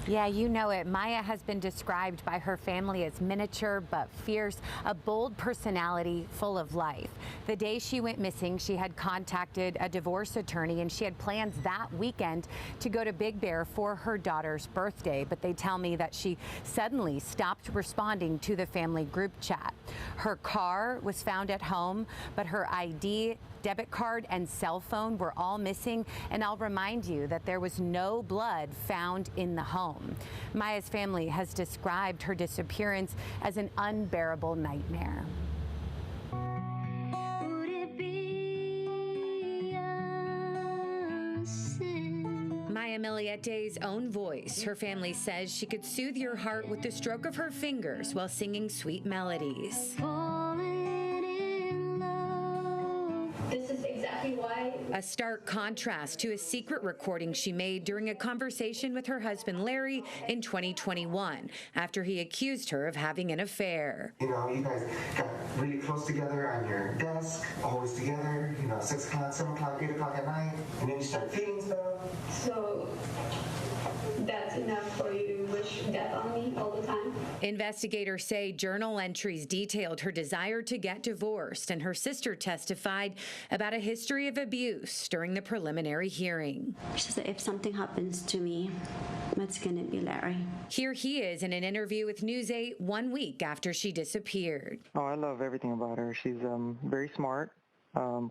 Yeah, you know it. Maya has been described by her family as miniature but fierce, a bold personality full of life. The day she went missing, she had contacted a divorce attorney and she had plans that weekend to go to Big Bear for her daughter's birthday. But they tell me that she suddenly stopped responding to the family group chat. Her car was found at home, but her ID, debit card, and cell phone were all missing. And I'll remind you that there was no blood found in the home. Maya's family has described her disappearance as an unbearable nightmare. Maya Millete's own voice. Her family says she could soothe your heart with the stroke of her fingers while singing sweet melodies. This is exactly why. A stark contrast to a secret recording she made during a conversation with her husband Larry in 2021 after he accused her of having an affair. You know, you guys got really close together on your desk, always together, 6 o'clock, 7 o'clock, 8 o'clock at night, and then you start feeling stuff. So that's enough for you to wish death on me all the time? Investigators say journal entries detailed her desire to get divorced, and her sister testified about a history of abuse during the preliminary hearing. She said, if something happens to me, it's going to be Larry. Here he is in an interview with News 8 1 week after she disappeared. Oh, I love everything about her. She's very smart.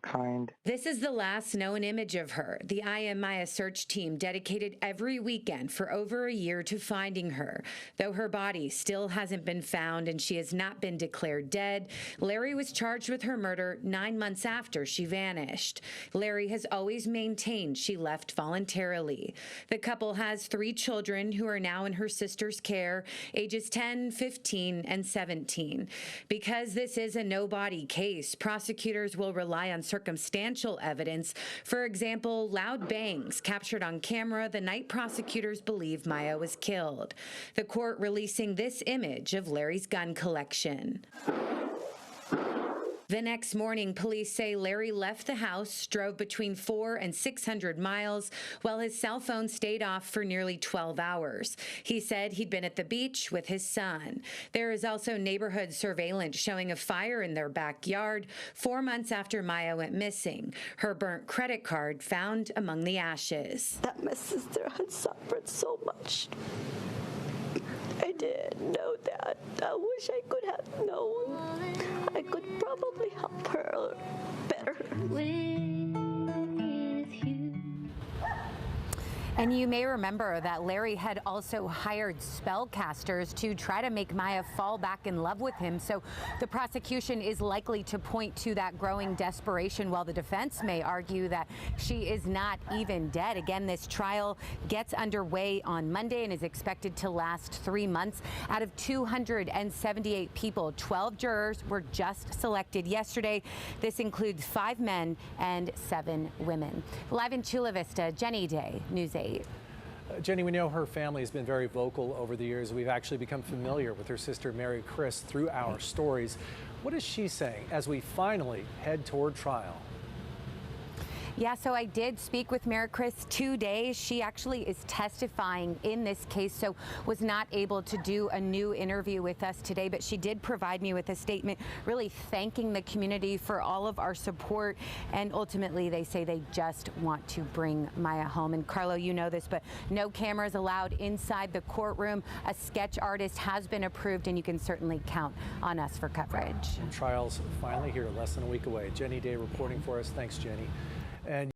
Kind. This is the last known image of her. The I Am Maya search team dedicated every weekend for over a year to finding her. Though her body still hasn't been found and she has not been declared dead, Larry was charged with her murder 9 months after she vanished. Larry has always maintained she left voluntarily. The couple has 3 children who are now in her sister's care, ages 10, 15, and 17. Because this is a no-body case, prosecutors will rely on circumstantial evidence. For example, loud bangs captured on camera the night prosecutors believe Maya was killed. The court releasing this image of Larry's gun collection. The next morning, police say Larry left the house, drove between 400 and 600 miles, while his cell phone stayed off for nearly 12 hours. He said he'd been at the beach with his son. There is also neighborhood surveillance showing a fire in their backyard 4 months after Maya went missing. Her burnt credit card found among the ashes. That my sister had suffered so much. I didn't know that. I wish I could have known. I could probably help her better. And you may remember that Larry had also hired spellcasters to try to make Maya fall back in love with him. So the prosecution is likely to point to that growing desperation, while the defense may argue that she is not even dead. Again, this trial gets underway on Monday and is expected to last 3 months. Out of 278 people, 12 jurors were just selected yesterday. This includes 5 men and 7 women. Live in Chula Vista, Jenny Day, News 8. Jenny, we know her family has been very vocal over the years. We've actually become familiar with her sister, Mary Chris, through our stories. What is she saying as we finally head toward trial? Yeah, so I did speak with Mary Chris today. She actually is testifying in this case, so was not able to do a new interview with us today, but she did provide me with a statement really thanking the community for all of our support, and ultimately they say they just want to bring Maya home. And Carlo, you know this, but no cameras allowed inside the courtroom. A sketch artist has been approved, and you can certainly count on us for coverage. Trial's finally here, less than a week away. Jenny Day reporting for us. Thanks, Jenny. And